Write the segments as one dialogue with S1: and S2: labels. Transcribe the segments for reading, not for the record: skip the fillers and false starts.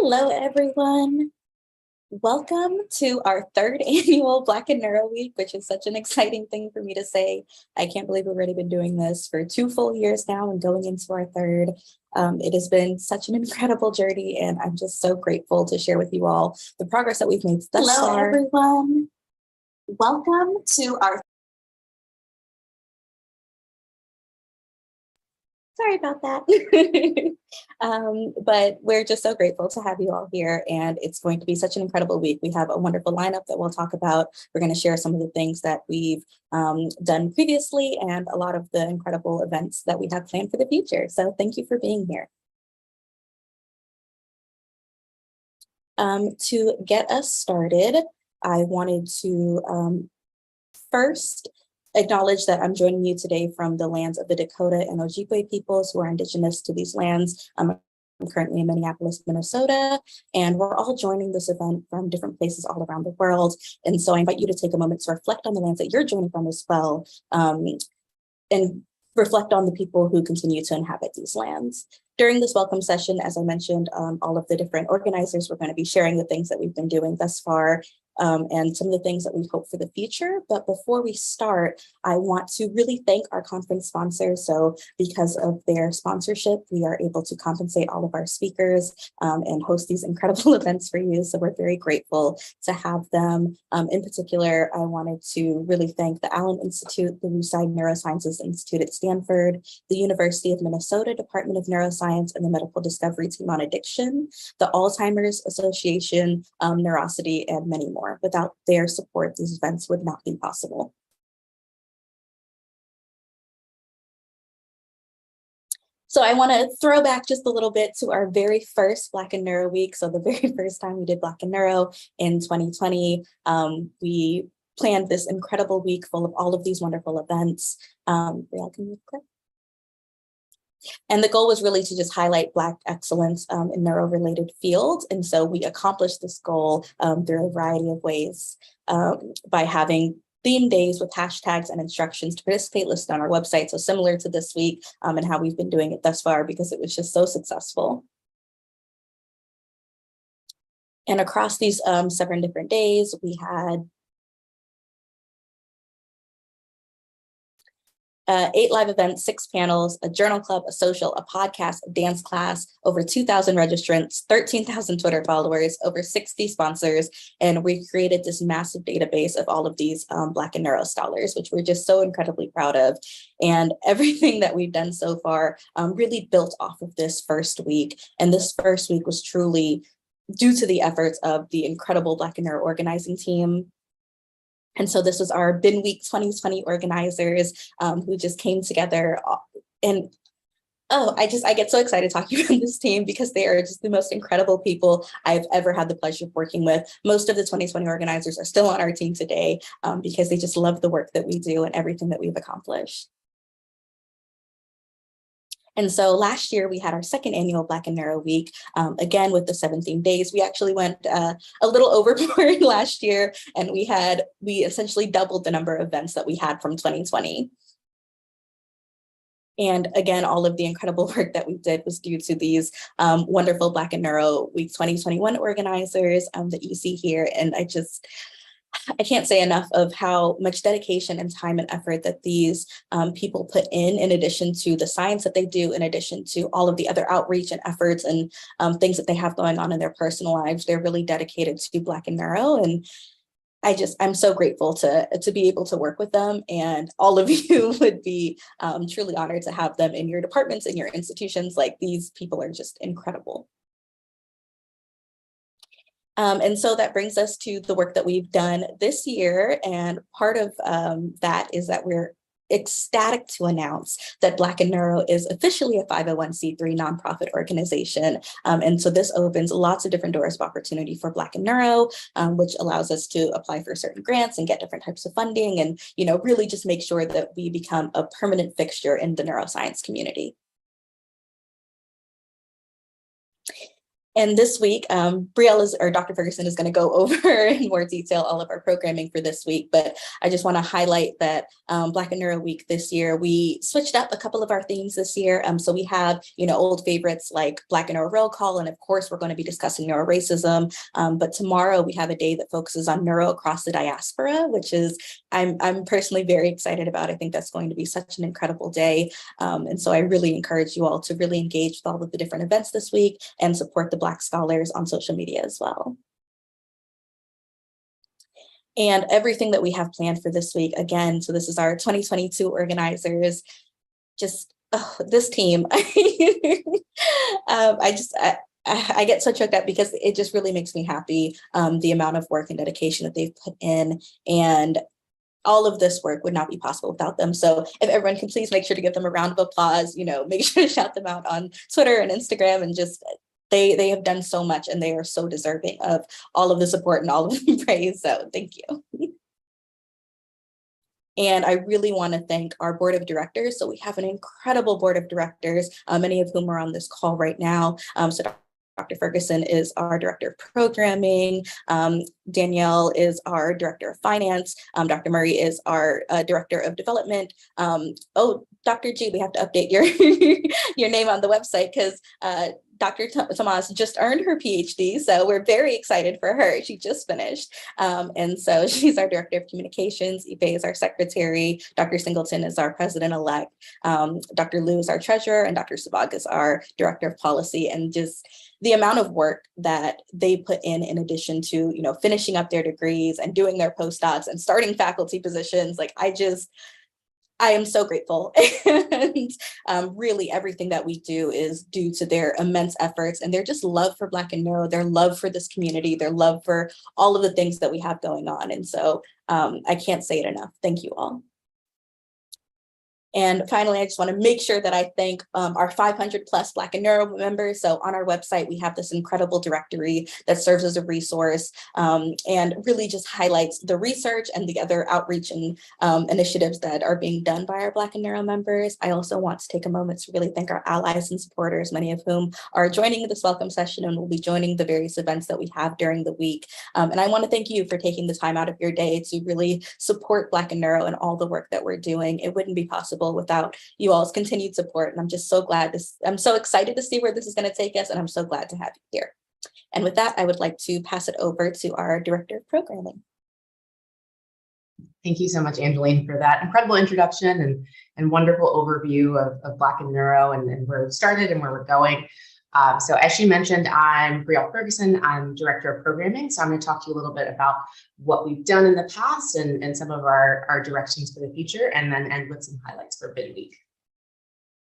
S1: Hello, everyone. Welcome to our third annual Black and Neuro Week, which is such an exciting thing for me to say. I can't believe we've already been doing this for 2 full years now and going into our third. It has been such an incredible journey, and I'm just so grateful to share with you all the progress that we've made thus far. Hello, everyone. Welcome to our Sorry about that. But we're just so grateful to have you all here, and it's going to be such an incredible week. We have a wonderful lineup that we'll talk about. We're going to share some of the things that we've done previously and a lot of the incredible events that we have planned for the future. So thank you for being here. To get us started, I wanted to first acknowledge that I'm joining you today from the lands of the Dakota and Ojibwe peoples who are indigenous to these lands. I'm currently in Minneapolis, Minnesota, and we're all joining this event from different places all around the world. And so I invite you to take a moment to reflect on the lands that you're joining from as well, and reflect on the people who continue to inhabit these lands. During this welcome session, as I mentioned, all of the different organizers, we're going to be sharing the things that we've been doing thus far, and some of the things that we hope for the future. But before we start, I want to really thank our conference sponsors. So because of their sponsorship, we are able to compensate all of our speakers and host these incredible events for you. So we're very grateful to have them. In particular, I wanted to really thank the Allen Institute, the Ruside Neurosciences Institute at Stanford, the University of Minnesota Department of Neuroscience and the Medical Discovery Team on Addiction, the Alzheimer's Association, Neurosity, and many more. Without their support, these events would not be possible. So I want to throw back just a little bit to our very first Black and Neuro Week. So the very first time we did Black and Neuro in 2020, we planned this incredible week full of all of these wonderful events. Can you click? And the goal was really to just highlight Black excellence in neuro-related fields. And so we accomplished this goal through a variety of ways by having theme days with hashtags and instructions to participate listed on our website. So similar to this week and how we've been doing it thus far, because it was just so successful. And across these 7 different days, we had 8 live events, 6 panels, a journal club, a social, a podcast, a dance class, over 2,000 registrants, 13,000 Twitter followers, over 60 sponsors. And we created this massive database of all of these Black and Neuro scholars, which we're just so incredibly proud of. And everything that we've done so far really built off of this first week. And this first week was truly due to the efforts of the incredible Black and Neuro organizing team. And so this was our BIN Week 2020 organizers who just came together. And I get so excited talking about this team because they are just the most incredible people I've ever had the pleasure of working with. Most of the 2020 organizers are still on our team today because they just love the work that we do and everything that we've accomplished. And so last year we had our second annual Black and Neuro Week, again with the 17 days. We actually went a little overboard last year, and we essentially doubled the number of events that we had from 2020. And again, all of the incredible work that we did was due to these wonderful Black and Neuro Week 2021 organizers that you see here. And I can't say enough of how much dedication and time and effort that these people put in addition to the science that they do, in addition to all of the other outreach and efforts and things that they have going on in their personal lives. They're really dedicated to Black and Neuro. And I'm so grateful to be able to work with them. And all of you would be truly honored to have them in your departments and your institutions. Like, these people are just incredible. And so that brings us to the work that we've done this year. And part of that is that we're ecstatic to announce that Black and Neuro is officially a 501c3 nonprofit organization. And so this opens lots of different doors of opportunity for Black and Neuro, which allows us to apply for certain grants and get different types of funding and, really just make sure that we become a permanent fixture in the neuroscience community. And this week, Dr. Ferguson is going to go over in more detail all of our programming for this week. But I just want to highlight that Black and Neuro Week this year, we switched up a couple of our themes this year. So we have, old favorites like Black and Neuro Roll Call. And of course, we're going to be discussing neuro-racism. But tomorrow we have a day that focuses on neuro across the diaspora, which is I'm personally very excited about. I think that's going to be such an incredible day. And so I really encourage you all to really engage with all of the different events this week and support the Black scholars on social media as well. And everything that we have planned for this week, again, so this is our 2022 organizers, just this team. I get so choked up because it just really makes me happy, the amount of work and dedication that they've put in, and all of this work would not be possible without them. So if everyone can please make sure to give them a round of applause, make sure to shout them out on Twitter and Instagram, and just they have done so much, and they are so deserving of all of the support and all of the praise. So thank you. And I really want to thank our board of directors. So we have an incredible board of directors, many of whom are on this call right now. So Dr. Ferguson is our director of programming. Danielle is our director of finance. Dr. Murray is our director of development. Dr. G, we have to update your your name on the website because Dr. Tomas just earned her PhD, so we're very excited for her. She just finished. And so she's our director of communications. Ife is our secretary. Dr. Singleton is our president-elect. Dr. Liu is our treasurer, and Dr. Sabag is our director of policy. And just the amount of work that they put in addition to, finishing up their degrees and doing their postdocs and starting faculty positions, I am so grateful. And really everything that we do is due to their immense efforts and their just love for Black and Neuro, their love for this community, their love for all of the things that we have going on. And so I can't say it enough. Thank you all. And finally, I just want to make sure that I thank our 500 plus Black and Neuro members. So on our website, we have this incredible directory that serves as a resource and really just highlights the research and the other outreach and initiatives that are being done by our Black and Neuro members. I also want to take a moment to really thank our allies and supporters, many of whom are joining this welcome session and will be joining the various events that we have during the week. And I want to thank you for taking the time out of your day to really support Black and Neuro and all the work that we're doing. It wouldn't be possible without you all's continued support. And I'm just so glad I'm so excited to see where this is going to take us. And I'm so glad to have you here. And with that, I would like to pass it over to our director of programming.
S2: Thank you so much, Angeline, for that incredible introduction and wonderful overview of Black and Neuro and where we've started and where we're going. So as she mentioned, I'm Brielle Ferguson. I'm Director of Programming. So I'm going to talk to you a little bit about what we've done in the past and some of our directions for the future, and then end with some highlights for BIN Week.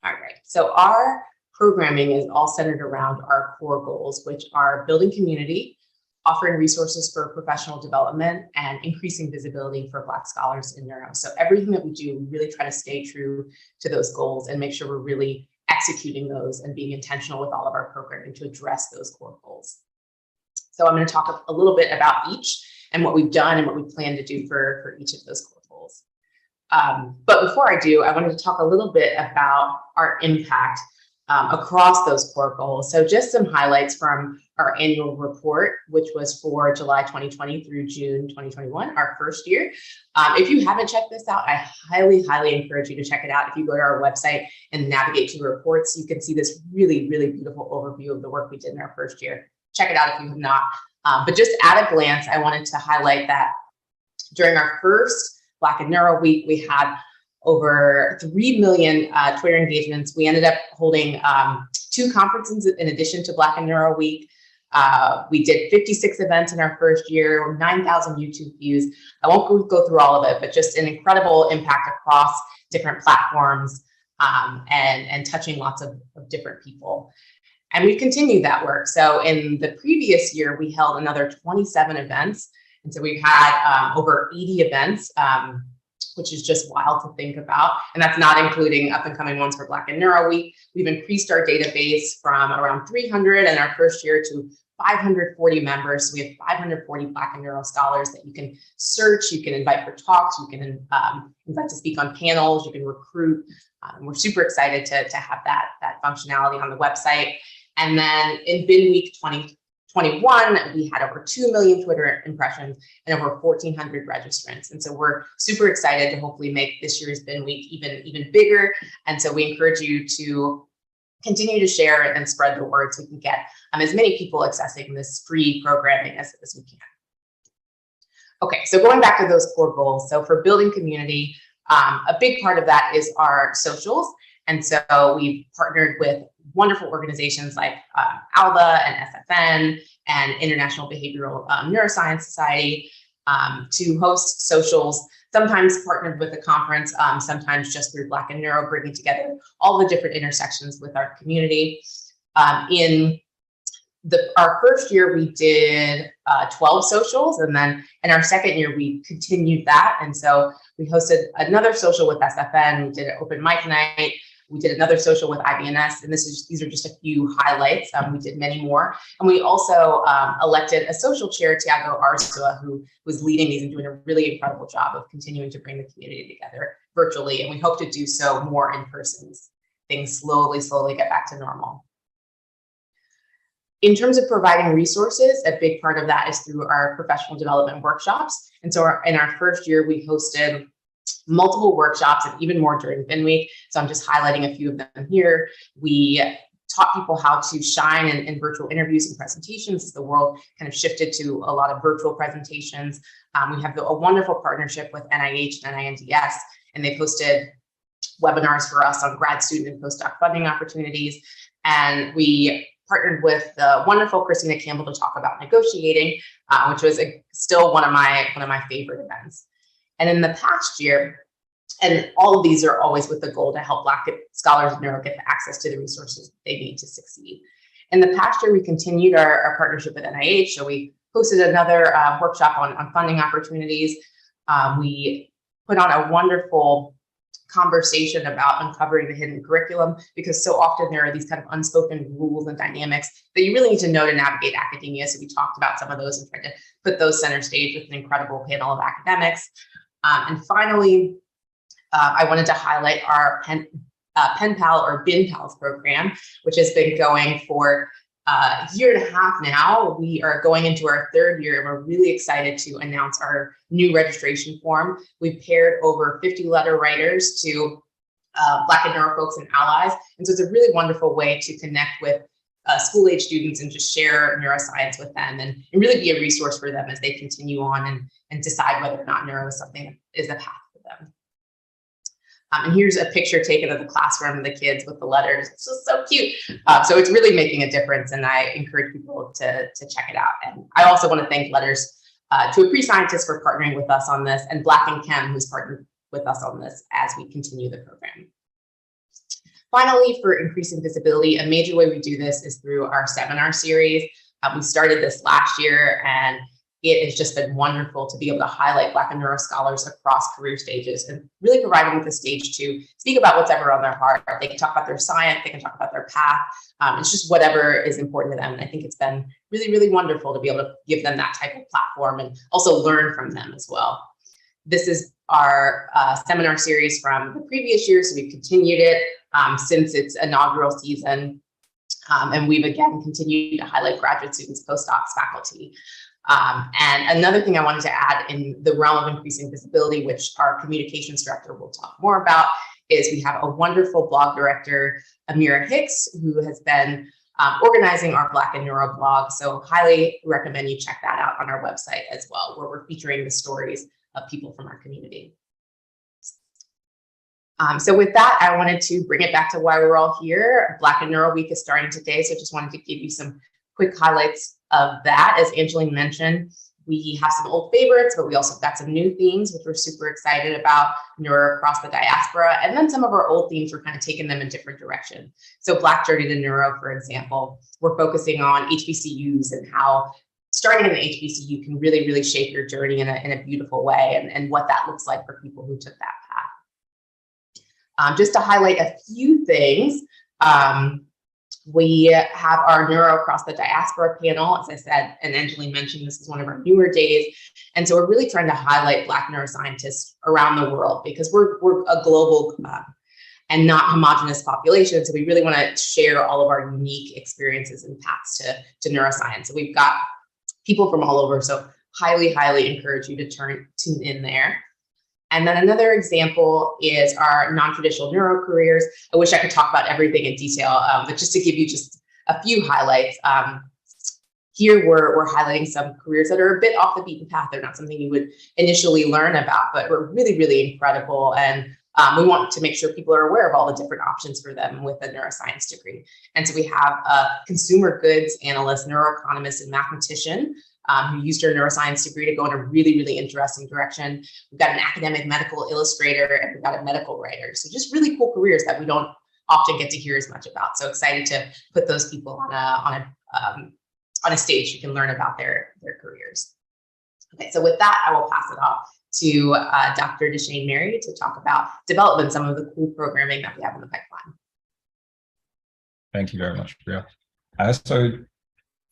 S2: All right. So our programming is all centered around our core goals, which are building community, offering resources for professional development, and increasing visibility for Black scholars in neuro. So everything that we do, we really try to stay true to those goals and make sure we're really executing those and being intentional with all of our programming to address those core goals. So I'm going to talk a little bit about each and what we've done and what we plan to do for each of those core goals. But before I do, I wanted to talk a little bit about our impact across those core goals. So just some highlights from our annual report, which was for July 2020 through June 2021, our first year. If you haven't checked this out, I highly, highly encourage you to check it out. If you go to our website and navigate to the reports, you can see this really, really beautiful overview of the work we did in our first year. Check it out if you have not. But just at a glance, I wanted to highlight that during our first Black and Neuro Week, we had over 3 million Twitter engagements. We ended up holding 2 conferences in addition to Black and Neuro Week. We did 56 events in our first year, 9,000 YouTube views. I won't go through all of it, but just an incredible impact across different platforms and touching lots of different people. And we continued that work. So in the previous year, we held another 27 events. And so we've had over 80 events, which is just wild to think about. And that's not including up and coming ones for Black and Neuro Week. We've increased our database from around 300 in our first year to 540 members. So we have 540 Black and Neuro scholars that you can search, you can invite for talks, you can invite to speak on panels, you can recruit. We're super excited to have that functionality on the website. And then in Bin Week 2021, we had over 2 million Twitter impressions and over 1,400 registrants. And so we're super excited to hopefully make this year's Bin Week even bigger. And so we encourage you to continue to share and spread the word so we can get as many people accessing this free programming as we can. Okay, so going back to those core goals. So for building community, a big part of that is our socials. And so we've partnered with wonderful organizations like ALBA and SFN and International Behavioral Neuroscience Society to host socials, sometimes partnered with a conference, sometimes just through Black and Neuro, bringing together all the different intersections with our community. In our first year, we did 12 socials, and then in our second year, we continued that. And so we hosted another social with SFN, we did an open mic night, we did another social with IBNS, and these are just a few highlights. We did many more. And we also elected a social chair, Tiago Arzua, who was leading these and doing a really incredible job of continuing to bring the community together virtually. And we hope to do so more in person as things slowly get back to normal. In terms of providing resources, a big part of that is through our professional development workshops. And so in our first year, we hosted multiple workshops and even more during Bin Week. So I'm just highlighting a few of them here. We taught people how to shine in virtual interviews and presentations as the world kind of shifted to a lot of virtual presentations. We have a wonderful partnership with NIH and NINDS, and they posted webinars for us on grad student and postdoc funding opportunities. And we partnered with the wonderful Christina Campbell to talk about negotiating, which was still one of my favorite events. And in the past year, and all of these are always with the goal to help Black scholars in neuro get the access to the resources they need to succeed. In the past year, we continued our partnership with NIH. So we hosted another workshop on funding opportunities. We put on a wonderful conversation about uncovering the hidden curriculum, because so often there are these kind of unspoken rules and dynamics that you really need to know to navigate academia. So we talked about some of those and tried to put those center stage with an incredible panel of academics. And finally, I wanted to highlight our Pen Pal or Bin Pals program, which has been going for a year and a half now. We are going into our third year, and we're really excited to announce our new registration form. We paired over 50 letter writers to Black and Neuro folks and allies. And so it's a really wonderful way to connect with school-age students and just share neuroscience with them and really be a resource for them as they continue on and decide whether or not neuro is something that is a path for them. And here's a picture taken of the classroom of the kids with the letters. It's just so cute. So it's really making a difference, and I encourage people to check it out. And I also want to thank Letters to a pre-scientist for partnering with us on this, and Black and Chem, who's partnered with us on this as we continue the program. Finally, for increasing visibility, a major way we do this is through our seminar series. We started this last year, and it has just been wonderful to be able to highlight Black and Neuro scholars across career stages and really provide them with a stage to speak about what's ever on their heart. They can talk about their science, they can talk about their path. It's just whatever is important to them. And I think it's been really wonderful to be able to give them that type of platform and also learn from them as well. This is our seminar series from the previous year, so we've continued it since its inaugural season. And we've again continued to highlight graduate students, postdocs, faculty. And another thing I wanted to add in the realm of increasing visibility, which our communications director will talk more about, is we have a wonderful blog director, Amira Hicks, who has been organizing our Black and Neuro blog. So highly recommend you check that out on our website as well, where we're featuring the stories of people from our community. So with that, I wanted to bring it back to why we're all here. Black and Neuro Week is starting today, so just wanted to give you some quick highlights of that. As Angeline mentioned, we have some old favorites, but we also got some new themes, which we're super excited about, neuro across the diaspora. And then some of our old themes, we're kind of taking them in different directions. So Black Journey to Neuro, for example, we're focusing on HBCUs and how starting in the HBCU can really shape your journey in a beautiful way, and what that looks like for people who took that path. Just to highlight a few things, we have our Neuro Across the Diaspora panel, as I said, and Angeline mentioned, this is one of our newer days. And so we're really trying to highlight Black neuroscientists around the world, because we're a global club. and not homogenous populations. So we really want to share all of our unique experiences and paths to neuroscience. So we've got people from all over. So highly, highly encourage you to tune in there. And then another example is our non-traditional neuro careers. I wish I could talk about everything in detail, but just to give you just a few highlights. Here we're highlighting some careers that are a bit off the beaten path. They're not something you would initially learn about, but we're really, really incredible. And we want to make sure people are aware of all the different options for them with a neuroscience degree. And so we have a consumer goods analyst, neuroeconomist, and mathematician who used her neuroscience degree to go in a really, really interesting direction. We've got an academic medical illustrator, and we've got a medical writer. So just really cool careers that we don't often get to hear as much about. So excited to put those people on a stage you can learn about their careers. Okay, so with that, I will pass it off to Dr. Deshane Mary to talk about development, some of the cool programming that we have in the pipeline.
S3: Thank you very much, Priya. So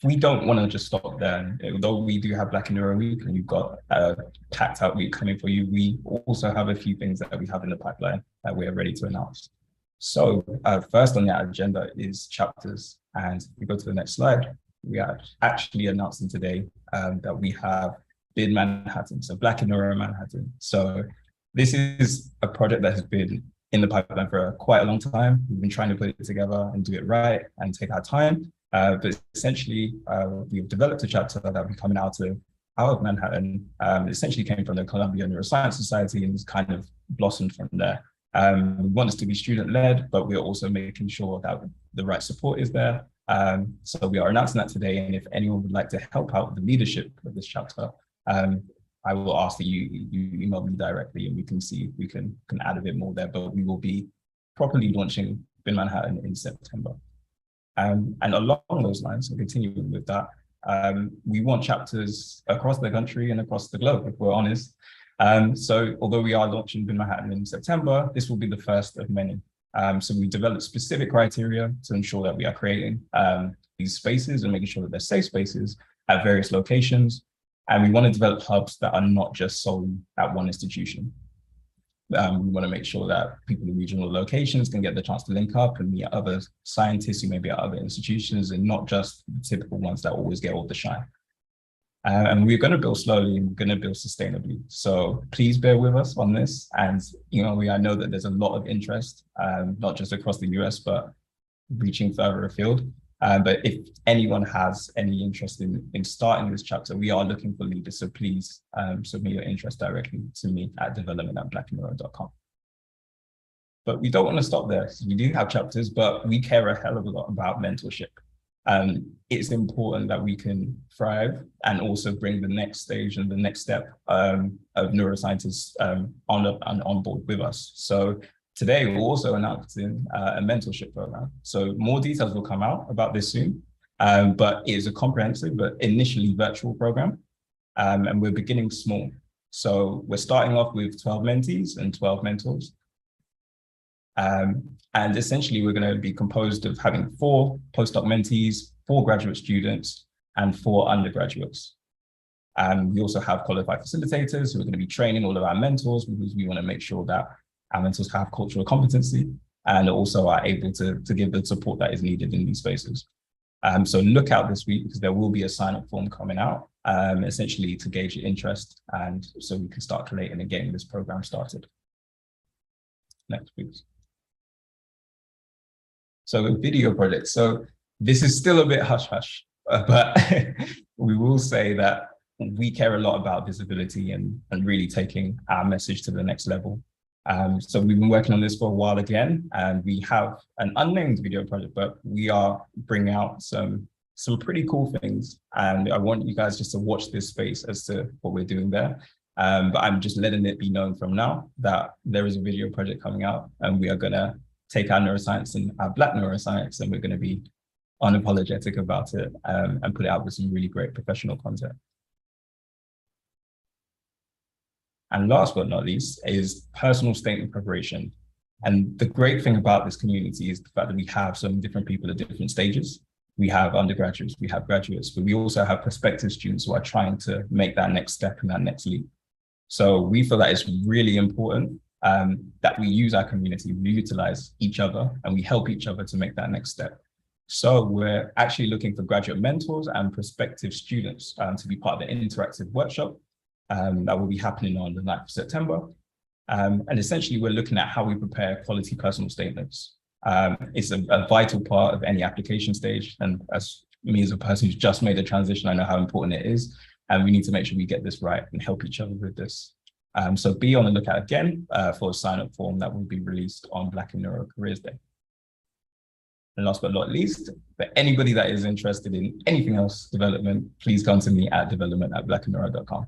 S3: we don't want to just stop there. Although we do have Black in Neuro Week and you've got a packed out week coming for you, we also have a few things that we have in the pipeline that we are ready to announce. So first on that agenda is chapters. And if we go to the next slide, we are actually announcing today that we have BINManhattan, so Black in Neuro Manhattan. So this is a project that has been in the pipeline for quite a long time. We've been trying to put it together and do it right and take our time. But essentially, we've developed a chapter that will be coming out of Manhattan. It essentially came from the Columbia Neuroscience Society and has kind of blossomed from there. We want this to be student-led, but we're also making sure that the right support is there. So we are announcing that today, and if anyone would like to help out with the leadership of this chapter, I will ask that you email me directly, and we can see if we can add a bit more there. But we will be properly launching BINManhattan in September. And along those lines, and continuing with that, we want chapters across the country and across the globe, if we're honest. So although we are launching BINManhattan in September, this will be the first of many. So we developed specific criteria to ensure that we are creating these spaces and making sure that they're safe spaces at various locations. And we want to develop hubs that are not just solely at one institution. We want to make sure that people in regional locations can get the chance to link up and meet other scientists who may be at other institutions, and not just the typical ones that always get all the shine. And we're going to build slowly, and we're going to build sustainably. So please bear with us on this. And I know that there's a lot of interest, not just across the US, but reaching further afield. But if anyone has any interest in starting this chapter, we are looking for leaders. So please submit your interest directly to me at development@blackneuro.com. But we don't want to stop there. So we do have chapters, but we care a hell of a lot about mentorship. It's important that we can thrive and also bring the next stage and the next step of neuroscientists on board with us. So today, we're also announcing a mentorship program. So more details will come out about this soon, but it is a comprehensive, but initially virtual program. And we're beginning small. So we're starting off with 12 mentees and 12 mentors. And essentially, we're going to be composed of having 4 postdoc mentees, 4 graduate students, and 4 undergraduates. We also have qualified facilitators who are going to be training all of our mentors, because we want to make sure that our mentors have cultural competency and also are able to give the support that is needed in these spaces. So look out this week, because there will be a sign-up form coming out, essentially to gauge your interest, and so we can start collating and getting this program started. Next, please. So a video project. So this is still a bit hush-hush, but we will say that we care a lot about visibility and really taking our message to the next level. So we've been working on this for a while again, and we have an unnamed video project, but we are bringing out some pretty cool things. And I want you guys just to watch this space as to what we're doing there. But I'm just letting it be known from now that there is a video project coming out, and we are going to take our neuroscience and our Black neuroscience, and we're going to be unapologetic about it, and put it out with some really great professional content. And last but not least is personal statement preparation. And the great thing about this community is the fact that we have so many different people at different stages. We have undergraduates, we have graduates, but we also have prospective students who are trying to make that next step and that next leap. So we feel that it's really important that we use our community, we utilize each other, and we help each other to make that next step. So we're actually looking for graduate mentors and prospective students to be part of the interactive workshop that will be happening on the 9th of September. And essentially, we're looking at how we prepare quality personal statements. It's a vital part of any application stage. And as me as a person who's just made the transition, I know how important it is. And we need to make sure we get this right and help each other with this. So be on the lookout again for a sign-up form that will be released on Black in Neuro Careers Day. And last but not least, for anybody that is interested in anything else development, please come to me at development@blackandneuro.com.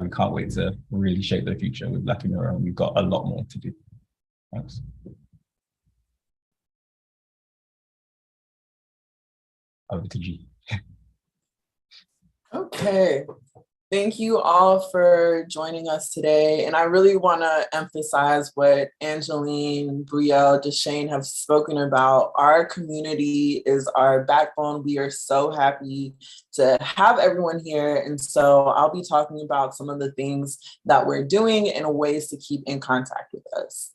S3: We can't wait to really shape the future with Black in Neuro, and we've got a lot more to do. Thanks. Over to G.
S4: Okay. Thank you all for joining us today. And I really want to emphasize what Angeline, Brielle, Deshane have spoken about. Our community is our backbone. We are so happy to have everyone here. And so I'll be talking about some of the things that we're doing and ways to keep in contact with us.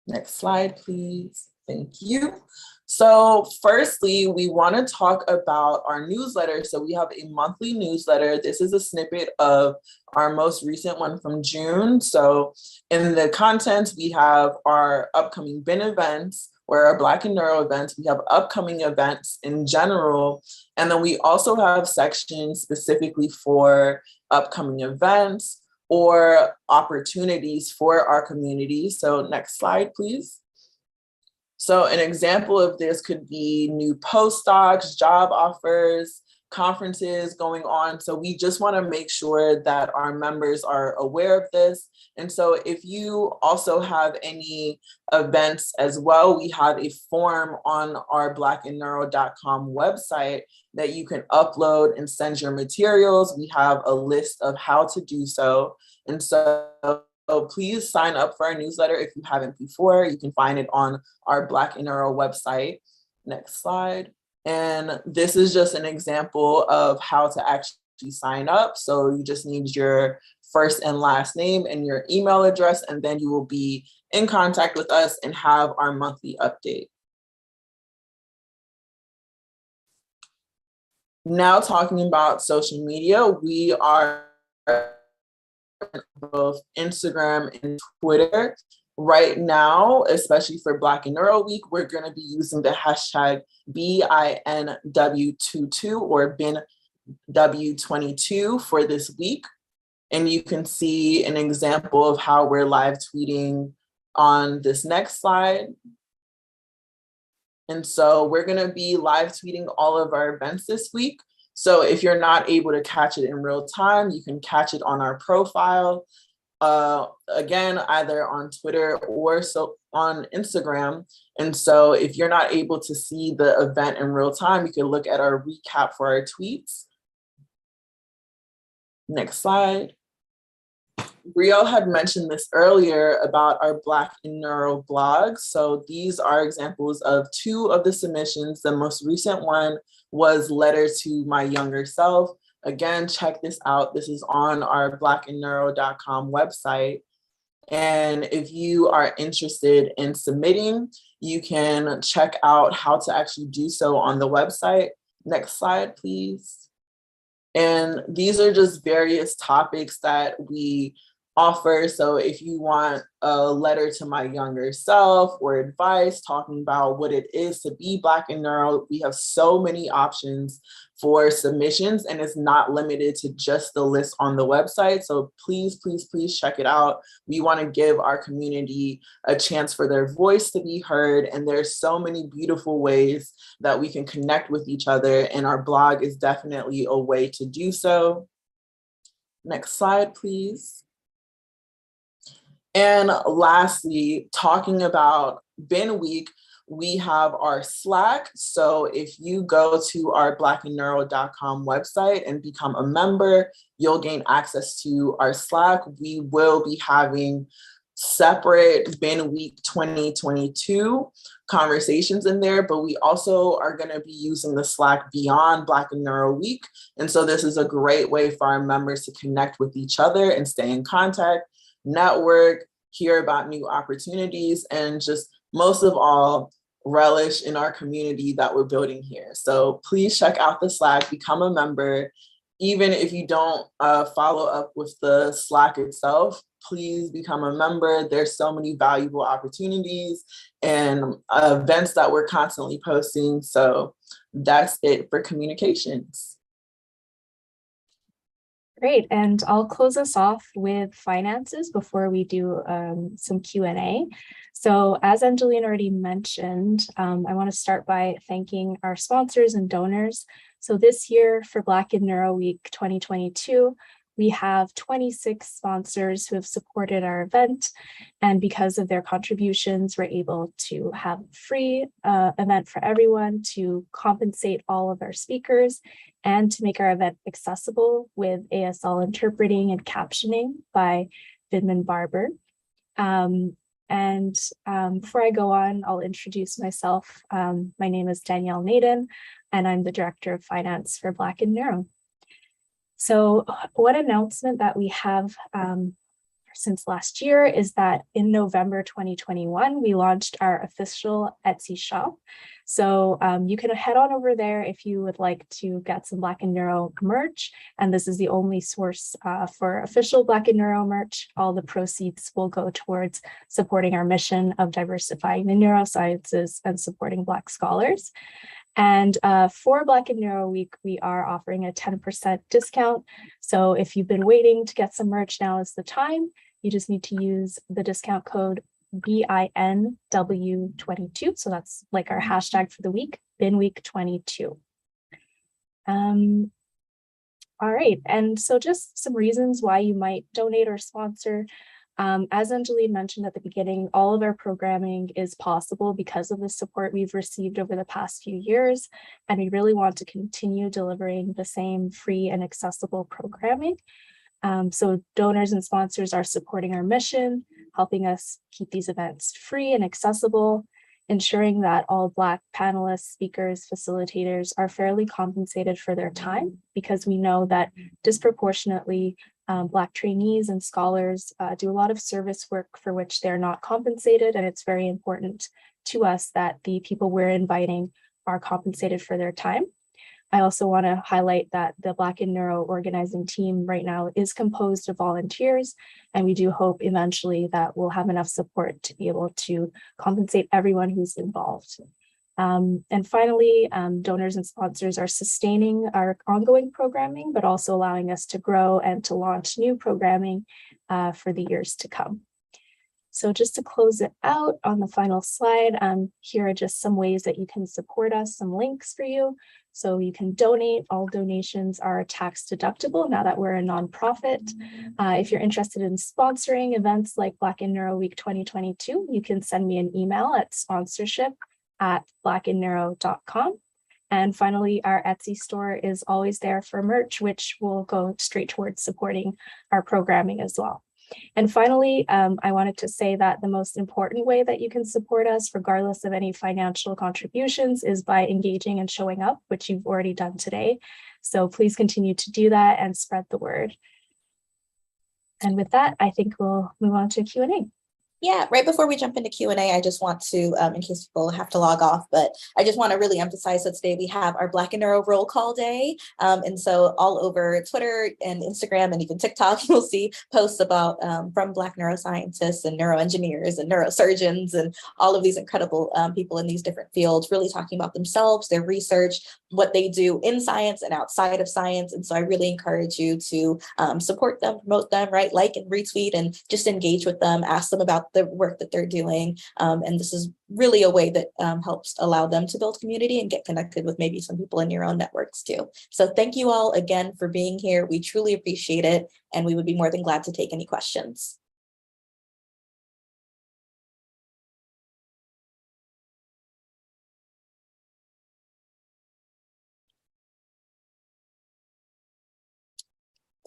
S4: Next slide, please. Thank you. So firstly, we want to talk about our newsletter. So we have a monthly newsletter. This is a snippet of our most recent one from June. So in the content, we have our upcoming BIN events, or our Black in Neuro events. We have upcoming events in general. And then we also have sections specifically for upcoming events or opportunities for our community. So next slide, please. So an example of this could be new postdocs, job offers, conferences going on. So we just want to make sure that our members are aware of this. And so if you also have any events as well, we have a form on our blackandneuro.com website that you can upload and send your materials. We have a list of how to do so. And so please sign up for our newsletter if you haven't before. You can find it on our Black in Neuro website. Next slide. And this is just an example of how to actually sign up. So you just need your first and last name and your email address, and then you will be in contact with us and have our monthly update. Now talking about social media, we are both Instagram and Twitter. Right now, especially for Black in Neuro Week, we're going to be using the hashtag BINW22 or BINW22 for this week. And you can see an example of how we're live tweeting on this next slide. And so we're going to be live tweeting all of our events this week. So if you're not able to catch it in real time, you can catch it on our profile. Again, either on Twitter or on Instagram. And so if you're not able to see the event in real time, you can look at our recap for our tweets. Next slide. Brielle had mentioned this earlier about our Black in Neuro blog. So these are examples of two of the submissions. The most recent one was Letter to My Younger Self. Again, check this out. This is on our blackandneuro.com website. And if you are interested in submitting, you can check out how to actually do so on the website. Next slide, please. And these are just various topics that we offer. So if you want a letter to my younger self or advice talking about what it is to be Black in Neuro, we have so many options for submissions, and it's not limited to just the list on the website. So please, please, please check it out. We want to give our community a chance for their voice to be heard. And there's so many beautiful ways that we can connect with each other. And our blog is definitely a way to do so. Next slide, please. And lastly, talking about BIN Week, we have our Slack. So if you go to our blackandneuro.com website and become a member, you'll gain access to our Slack. We will be having separate BIN Week 2022 conversations in there, but we also are going to be using the Slack beyond Black in Neuro Week. And so this is a great way for our members to connect with each other and stay in contact. network, hear about new opportunities, and just most of all, relish in our community that we're building here. So please check out the Slack, become a member. Even if you don't follow up with the Slack itself, please become a member. There's so many valuable opportunities and events that we're constantly posting. So that's it for communications.
S5: Great, and I'll close us off with finances before we do some Q&A. So as Angelina already mentioned, I want to start by thanking our sponsors and donors. So this year for Black in Neuro Week 2022, we have 26 sponsors who have supported our event. And because of their contributions, we're able to have a free event for everyone, to compensate all of our speakers, and to make our event accessible with ASL interpreting and captioning by BINManhattan. Before I go on, I'll introduce myself. My name is Danielle Naden, and I'm the Director of Finance for Black in Neuro. So one announcement that we have since last year is that in November 2021, we launched our official Etsy shop. So you can head on over there if you would like to get some Black in Neuro merch. And this is the only source for official Black in Neuro merch. All the proceeds will go towards supporting our mission of diversifying the neurosciences and supporting Black scholars. And for Black in Neuro Week, we are offering a 10% discount. So if you've been waiting to get some merch, now is the time. You just need to use the discount code BINW22. So that's like our hashtag for the week, BINWeek22. All right, and so just some reasons why you might donate or sponsor. As Angeline mentioned at the beginning, all of our programming is possible because of the support we've received over the past few years, and we really want to continue delivering the same free and accessible programming. So donors and sponsors are supporting our mission, helping us keep these events free and accessible, ensuring that all Black panelists, speakers, facilitators are fairly compensated for their time, because we know that disproportionately Black trainees and scholars do a lot of service work for which they're not compensated, and it's very important to us that the people we're inviting are compensated for their time. I also want to highlight that the Black in Neuro organizing team right now is composed of volunteers, and we do hope eventually that we'll have enough support to be able to compensate everyone who's involved. And finally, donors and sponsors are sustaining our ongoing programming, but also allowing us to grow and to launch new programming for the years to come. So just to close it out on the final slide, here are just some ways that you can support us, some links for you. So you can donate. All donations are tax deductible now that we're a nonprofit. If you're interested in sponsoring events like Black in Neuro Week 2022, you can send me an email at sponsorship@blackinneuro.com. And finally, our Etsy store is always there for merch, which will go straight towards supporting our programming as well. And finally, I wanted to say that the most important way that you can support us, regardless of any financial contributions, is by engaging and showing up, which you've already done today. So please continue to do that and spread the word. And with that, I think we'll move on to Q&A.
S1: Yeah, right before we jump into Q&A, I just want to, in case people have to log off, but I just want to really emphasize that today we have our Black in Neuro roll call day. And so all over Twitter and Instagram and even TikTok, you'll see posts about from Black neuroscientists and neuroengineers and neurosurgeons and all of these incredible people in these different fields, really talking about themselves, their research, what they do in science and outside of science. And so I really encourage you to support them, promote them, right? Like and retweet and just engage with them, ask them about the work that they're doing. And this is really a way that helps allow them to build community and get connected with maybe some people in your own networks too. So thank you all again for being here. We truly appreciate it. And we would be more than glad to take any questions.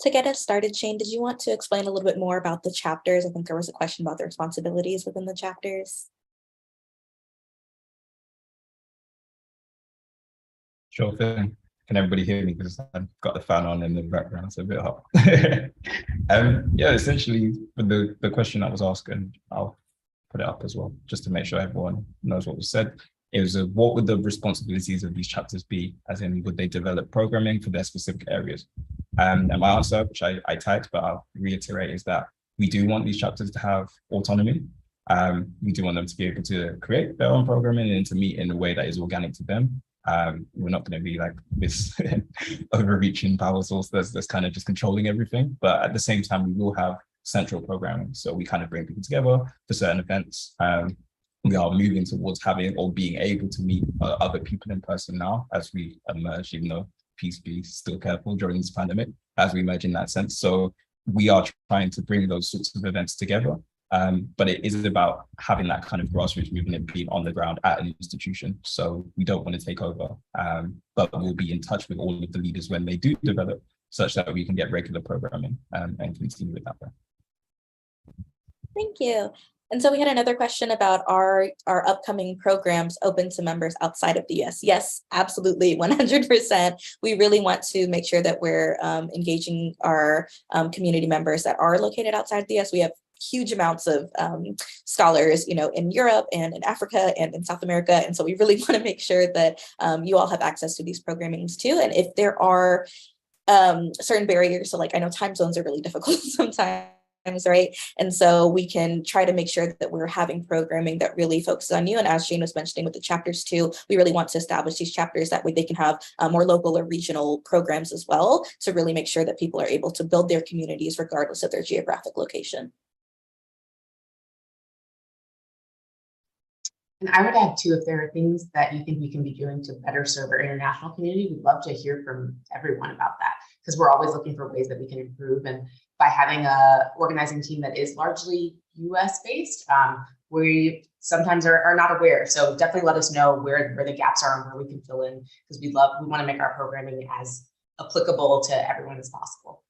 S1: To get us started, Shane, did you want to explain a little bit more about the chapters? I think there was a question about the responsibilities within the chapters.
S3: Sure thing. Can everybody hear me? Because I've got the fan on in the background, so a bit hot. Yeah, essentially, for the question that was asked, and I'll put it up as well, just to make sure everyone knows what was said. It was what would the responsibilities of these chapters be? As in, would they develop programming for their specific areas? And my answer, which I typed, but I'll reiterate, is that we do want these chapters to have autonomy. We do want them to be able to create their own programming and to meet in a way that is organic to them. We're not going to be like this overreaching power source that's kind of just controlling everything. But at the same time, we will have central programming. So we kind of bring people together for certain events. We are moving towards having or being able to meet other people in person now as we emerge, even though peace be still careful during this pandemic, as we emerge in that sense. So we are trying to bring those sorts of events together. But it is about having that kind of grassroots movement being on the ground at an institution. So we don't want to take over, but we'll be in touch with all of the leaders when they do develop, such that we can get regular programming and continue with that.
S1: Thank you. And so we had another question about our upcoming programs open to members outside of the US. Yes, absolutely, 100%. We really want to make sure that we're engaging our community members that are located outside the US. We have huge amounts of scholars, in Europe and in Africa and in South America. And so we really want to make sure that you all have access to these programmings too. And if there are certain barriers, so like I know time zones are really difficult sometimes, right? And so we can try to make sure that we're having programming that really focuses on you. And as Jane was mentioning with the chapters too, we really want to establish these chapters that way they can have more local or regional programs as well to really make sure that people are able to build their communities regardless of their geographic location.
S2: And I would add too, if there are things that you think we can be doing to better serve our international community, we'd love to hear from everyone about that, because we're always looking for ways that we can improve. And by having a organizing team that is largely US based, we sometimes are not aware. So definitely let us know where the gaps are and where we can fill in, because we want to make our programming as applicable to everyone as possible.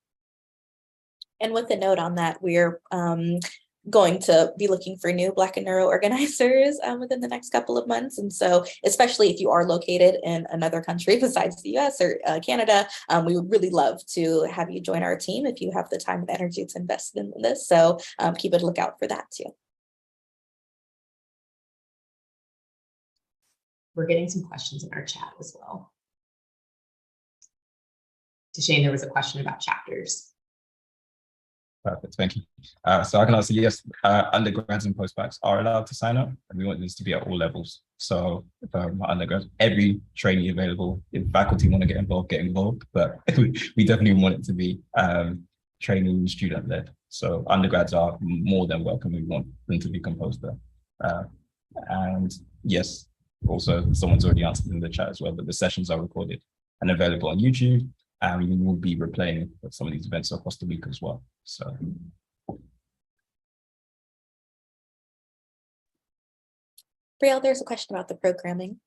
S1: And with a note on that, we're going to be looking for new Black and Neuro organizers within the next couple of months. And so, especially if you are located in another country besides the US or Canada, we would really love to have you join our team if you have the time and energy to invest in this. So keep a lookout for that too.
S2: We're getting some questions in our chat as well. To Shane, there was a question about chapters.
S3: Perfect, thank you. So I can answer yes, undergrads and postbacks are allowed to sign up, and we want this to be at all levels. So if undergrads, every trainee available, if faculty want to get involved, but we definitely want it to be training student led. So undergrads are more than welcome. We want them to be composed there. And yes, also someone's already answered in the chat as well, that the sessions are recorded and available on YouTube. And we will be replaying some of these events across the week as well. So.
S1: Brielle, there's a question about the programming.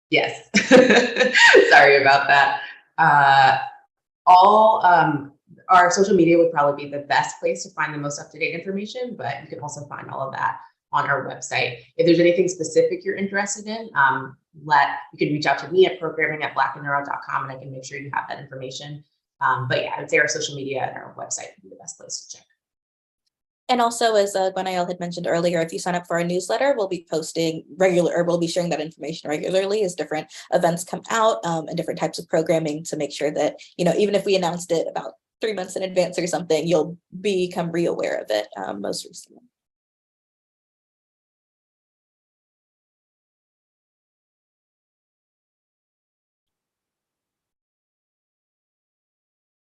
S2: Yes, sorry about that. Our social media would probably be the best place to find the most up-to-date information, but you can also find all of that on our website. If there's anything specific you're interested in, you can reach out to me at programming@blackandneuro.com, and I can make sure you have that information. But yeah, I would say our social media and our website would be the best place to check.
S1: And also, as Gwenaëlle had mentioned earlier, if you sign up for our newsletter, we'll be we'll be sharing that information regularly as different events come out and different types of programming to make sure that, even if we announced it about 3 months in advance or something, you'll become re-aware of it most recently.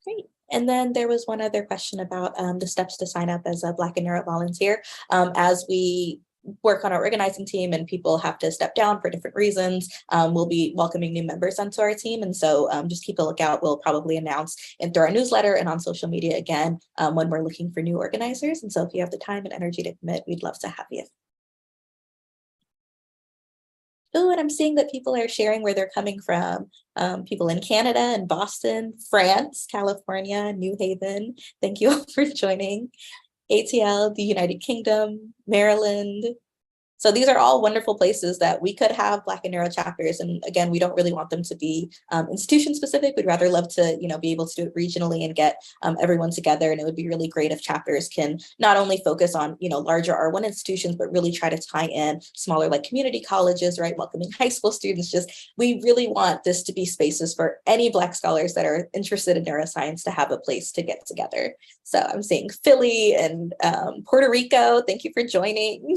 S1: Great. And then there was one other question about the steps to sign up as a Black and Neuro volunteer. As we work on our organizing team and people have to step down for different reasons, we'll be welcoming new members onto our team. And so just keep a lookout. We'll probably announce through our newsletter and on social media again when we're looking for new organizers. And so if you have the time and energy to commit, we'd love to have you. Oh, and I'm seeing that people are sharing where they're coming from. People in Canada and Boston, France, California, New Haven. Thank you all for joining. ATL, the United Kingdom, Maryland. So these are all wonderful places that we could have Black and Neuro chapters. And again, we don't really want them to be institution specific. We'd rather love to, be able to do it regionally and get everyone together. And it would be really great if chapters can not only focus on, larger R1 institutions, but really try to tie in smaller like community colleges, right? Welcoming high school students. We really want this to be spaces for any Black scholars that are interested in neuroscience to have a place to get together. So I'm seeing Philly and Puerto Rico. Thank you for joining.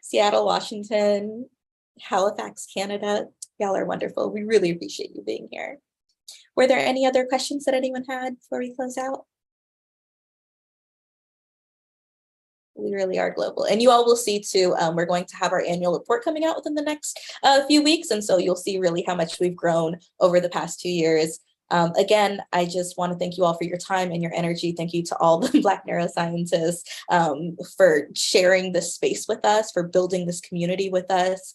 S1: Seattle, Washington, Halifax, Canada. Y'all are wonderful. We really appreciate you being here. Were there any other questions that anyone had before we close out? We really are global. And you all will see too, we're going to have our annual report coming out within the next few weeks. And so you'll see really how much we've grown over the past 2 years. Again, I just want to thank you all for your time and your energy. Thank you to all the Black neuroscientists for sharing this space with us, for building this community with us.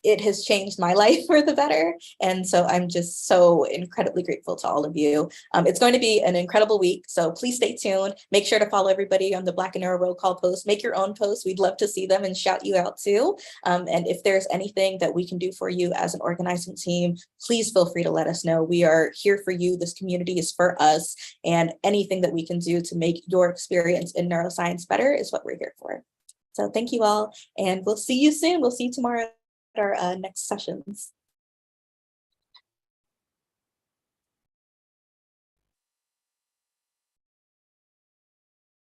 S1: It has changed my life for the better. And so I'm just so incredibly grateful to all of you. It's going to be an incredible week. So please stay tuned. Make sure to follow everybody on the Black and Neuro roll call post. Make your own posts. We'd love to see them and shout you out too. And if there's anything that we can do for you as an organizing team, please feel free to let us know. We are here for you. This community is for us. And anything that we can do to make your experience in neuroscience better is what we're here for. So thank you all. And we'll see you soon. We'll see you tomorrow. Our next sessions.